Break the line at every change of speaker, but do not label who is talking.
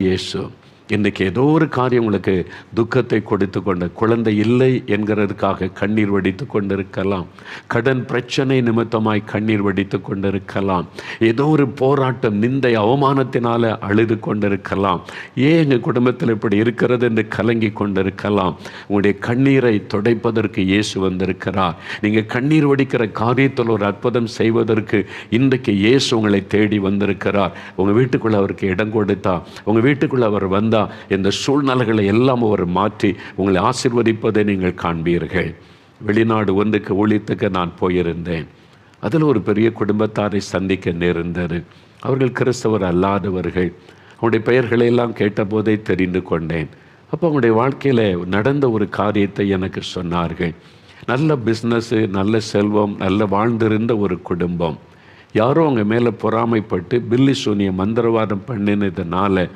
இயேசு இன்றைக்கு ஏதோ ஒரு காரியம் உங்களுக்கு துக்கத்தை கொடுத்து கொண்டு, குழந்தை இல்லை என்கிறதுக்காக கண்ணீர் வடித்து கொண்டிருக்கலாம். கடன் பிரச்சனை நிமித்தமாய் கண்ணீர் வடித்து கொண்டிருக்கலாம். ஏதோ ஒரு போராட்டம், நிந்தை, அவமானத்தினால அழுது கொண்டிருக்கலாம். ஏன் எங்கள் குடும்பத்தில் இப்படி இருக்கிறது என்று கலங்கி கொண்டிருக்கலாம். உங்களுடைய கண்ணீரை துடைப்பதற்கு இயேசு வந்திருக்கிறார். நீங்கள் கண்ணீர் வடிக்கிற காரியத்தில் ஒரு அற்புதம் செய்வதற்கு இன்றைக்கு இயேசு உங்களை தேடி வந்திருக்கிறார். உங்கள் வீட்டுக்குள்ளே அவருக்கு இடம் கொடுத்தா, உங்கள் வீட்டுக்குள்ளே அவர் வந்தால் இந்த சூழ்நிலைகளை எல்லாம் அவர் மாற்றி உங்களை ஆசீர்வதிப்பதை நீங்கள் காண்பீர்கள். வெளிநாடு ஒன்றுக்கு ஊழியத்துக்கு நான் போயிருந்தேன். அதில் ஒரு பெரிய குடும்பத்தாரை சந்திக்க நேர்ந்தது. அவர்கள் கிறிஸ்தவர் அல்லாதவர்கள். அவருடைய பெயர்களை எல்லாம் கேட்டபோதே தெரிந்து கொண்டேன். அப்போ அவங்களுடைய வாழ்க்கையில் நடந்த ஒரு காரியத்தை எனக்கு சொன்னார்கள். நல்ல பிஸ்னஸ்ஸு, நல்ல செல்வம், நல்ல வாழ்ந்திருந்த ஒரு குடும்பம். யாரோ அவங்க மேலே பொறாமைப்பட்டு பில்லி சூனிய மந்திரவாதம் பண்ணினதுனால